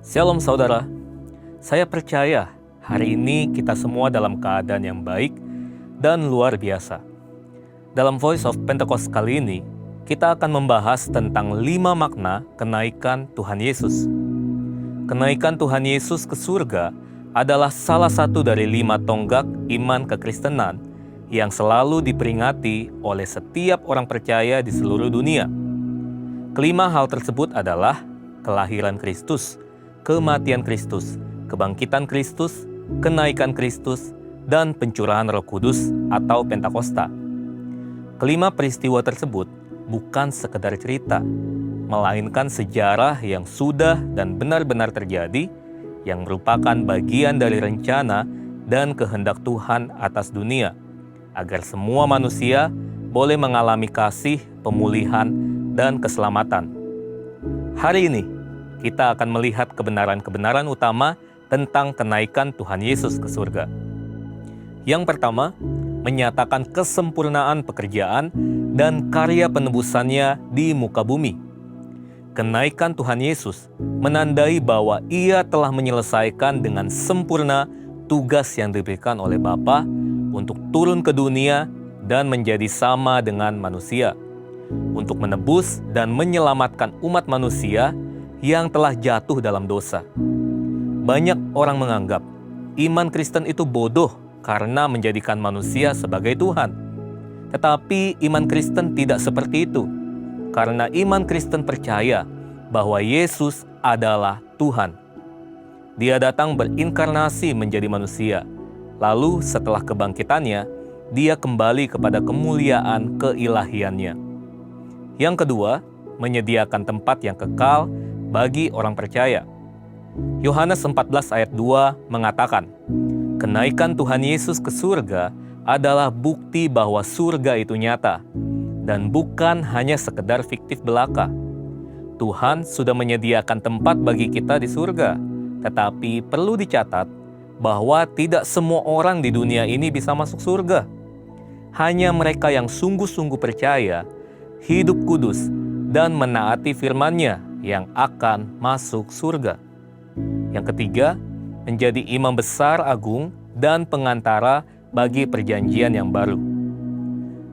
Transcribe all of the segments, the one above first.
Shalom saudara, saya percaya hari ini kita semua dalam keadaan yang baik dan luar biasa. Dalam Voice of Pentecost kali ini, kita akan membahas tentang 5 makna kenaikan Tuhan Yesus. Kenaikan Tuhan Yesus ke surga adalah salah satu dari 5 tonggak iman kekristenan yang selalu diperingati oleh setiap orang percaya di seluruh dunia. Kelima hal tersebut adalah kelahiran Kristus, kematian Kristus, kebangkitan Kristus, kenaikan Kristus, dan pencurahan Roh Kudus atau Pentakosta. Kelima peristiwa tersebut bukan sekedar cerita, melainkan sejarah yang sudah dan benar-benar terjadi, yang merupakan bagian dari rencana dan kehendak Tuhan atas dunia, agar semua manusia boleh mengalami kasih, pemulihan, dan keselamatan. Hari ini, kita akan melihat kebenaran-kebenaran utama tentang kenaikan Tuhan Yesus ke surga. Yang pertama, menyatakan kesempurnaan pekerjaan dan karya penebusannya di muka bumi. Kenaikan Tuhan Yesus menandai bahwa Ia telah menyelesaikan dengan sempurna tugas yang diberikan oleh Bapa untuk turun ke dunia dan menjadi sama dengan manusia, untuk menebus dan menyelamatkan umat manusia yang telah jatuh dalam dosa. Banyak orang menganggap iman Kristen itu bodoh karena menjadikan manusia sebagai Tuhan. Tetapi iman Kristen tidak seperti itu, karena iman Kristen percaya bahwa Yesus adalah Tuhan. Dia datang berinkarnasi menjadi manusia, lalu setelah kebangkitannya, Dia kembali kepada kemuliaan keilahiannya. Yang kedua, menyediakan tempat yang kekal bagi orang percaya. Yohanes 14 ayat 2 mengatakan, kenaikan Tuhan Yesus ke surga adalah bukti bahwa surga itu nyata dan bukan hanya sekedar fiktif belaka. Tuhan sudah menyediakan tempat bagi kita di surga, tetapi perlu dicatat bahwa tidak semua orang di dunia ini bisa masuk surga. Hanya mereka yang sungguh-sungguh percaya, hidup kudus, dan menaati firman-Nya yang akan masuk surga. Yang ketiga, menjadi imam besar agung dan pengantara bagi perjanjian yang baru.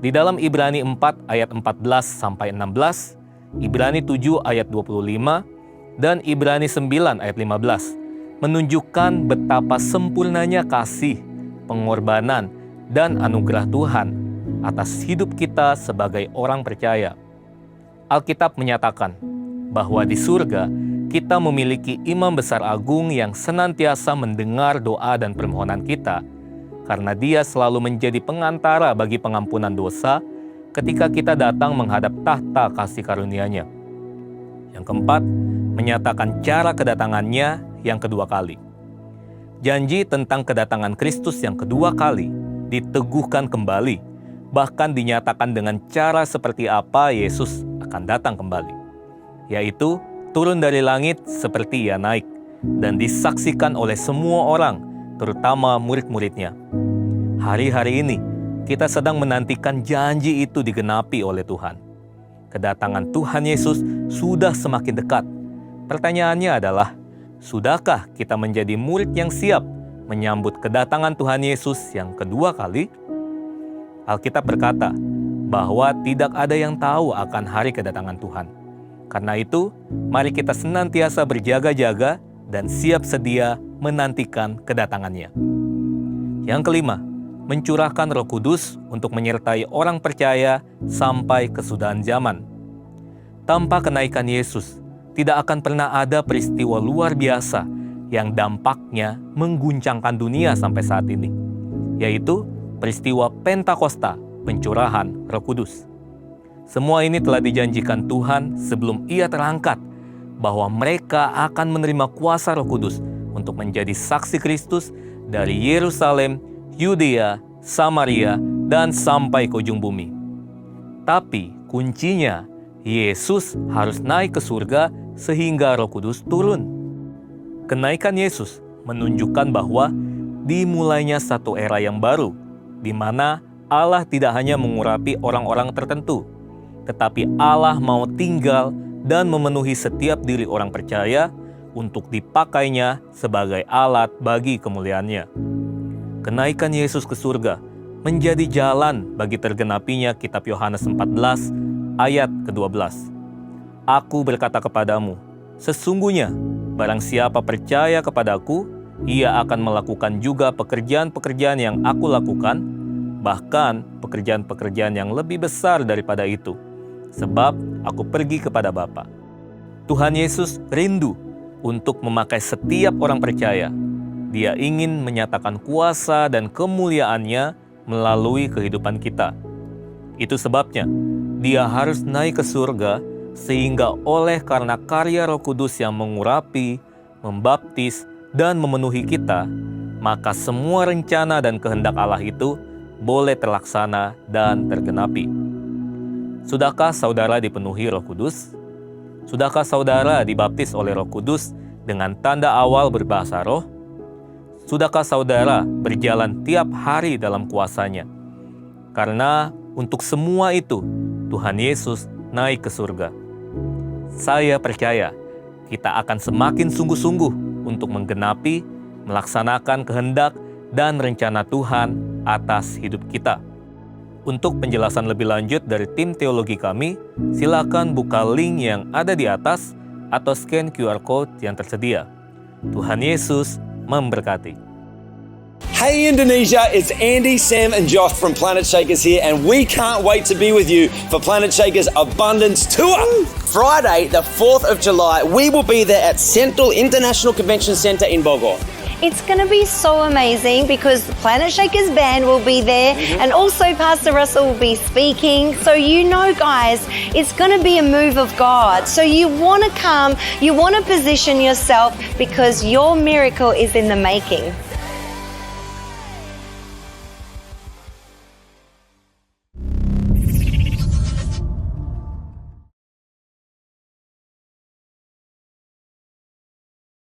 Di dalam Ibrani 4 ayat 14-16, Ibrani 7 ayat 25, dan Ibrani 9 ayat 15 menunjukkan betapa sempurnanya kasih, pengorbanan, dan anugerah Tuhan atas hidup kita sebagai orang percaya. Alkitab menyatakan bahwa di surga kita memiliki imam besar agung yang senantiasa mendengar doa dan permohonan kita, karena Dia selalu menjadi pengantara bagi pengampunan dosa ketika kita datang menghadap tahta kasih karunia-Nya. Yang keempat, menyatakan cara kedatangannya yang kedua kali. Janji tentang kedatangan Kristus yang kedua kali diteguhkan kembali, bahkan dinyatakan dengan cara seperti apa Yesus akan datang kembali, yaitu turun dari langit seperti Ia naik, dan disaksikan oleh semua orang, terutama murid-murid-Nya. Hari-hari ini, kita sedang menantikan janji itu digenapi oleh Tuhan. Kedatangan Tuhan Yesus sudah semakin dekat. Pertanyaannya adalah, sudahkah kita menjadi murid yang siap menyambut kedatangan Tuhan Yesus yang kedua kali? Alkitab berkata bahwa tidak ada yang tahu akan hari kedatangan Tuhan. Karena itu, mari kita senantiasa berjaga-jaga dan siap sedia menantikan kedatangannya. Yang kelima, mencurahkan Roh Kudus untuk menyertai orang percaya sampai kesudahan zaman. Tanpa kenaikan Yesus, tidak akan pernah ada peristiwa luar biasa yang dampaknya mengguncangkan dunia sampai saat ini, yaitu peristiwa Pentakosta, pencurahan Roh Kudus. Semua ini telah dijanjikan Tuhan sebelum Ia terangkat, bahwa mereka akan menerima kuasa Roh Kudus untuk menjadi saksi Kristus dari Yerusalem, Yudea, Samaria, dan sampai ke ujung bumi. Tapi kuncinya, Yesus harus naik ke surga sehingga Roh Kudus turun. Kenaikan Yesus menunjukkan bahwa dimulainya satu era yang baru, di mana Allah tidak hanya mengurapi orang-orang tertentu, tetapi Allah mau tinggal dan memenuhi setiap diri orang percaya untuk dipakainya sebagai alat bagi kemuliaan-Nya. Kenaikan Yesus ke surga menjadi jalan bagi tergenapinya kitab Yohanes 14 ayat ke-12. Aku berkata kepadamu, sesungguhnya barang siapa percaya kepadaku, ia akan melakukan juga pekerjaan-pekerjaan yang aku lakukan, bahkan pekerjaan-pekerjaan yang lebih besar daripada itu, sebab aku pergi kepada Bapa. Tuhan Yesus rindu untuk memakai setiap orang percaya. Dia ingin menyatakan kuasa dan kemuliaan-Nya melalui kehidupan kita. Itu sebabnya Dia harus naik ke surga, sehingga oleh karena karya Roh Kudus yang mengurapi, membaptis, dan memenuhi kita, maka semua rencana dan kehendak Allah itu boleh terlaksana dan tergenapi. Sudahkah saudara dipenuhi Roh Kudus? Sudahkah saudara dibaptis oleh Roh Kudus dengan tanda awal berbahasa roh? Sudahkah saudara berjalan tiap hari dalam kuasa-Nya? Karena untuk semua itu, Tuhan Yesus naik ke surga. Saya percaya kita akan semakin sungguh-sungguh untuk menggenapi, melaksanakan kehendak dan rencana Tuhan atas hidup kita. Untuk penjelasan lebih lanjut dari tim teologi kami, silakan buka link yang ada di atas atau scan QR Code yang tersedia. Tuhan Yesus memberkati. Hey Indonesia, it's Andy, Sam and Josh from Planet Shakers here, and we can't wait to be with you for Planet Shakers Abundance Tour. Friday, the 4th of July, we will be there at Central International Convention Centre in Bogor. It's going to be so amazing because the Planet Shakers band will be there and also Pastor Russell will be speaking. So you know, guys, it's going to be a move of God. So you want to come, you want to position yourself because your miracle is in the making.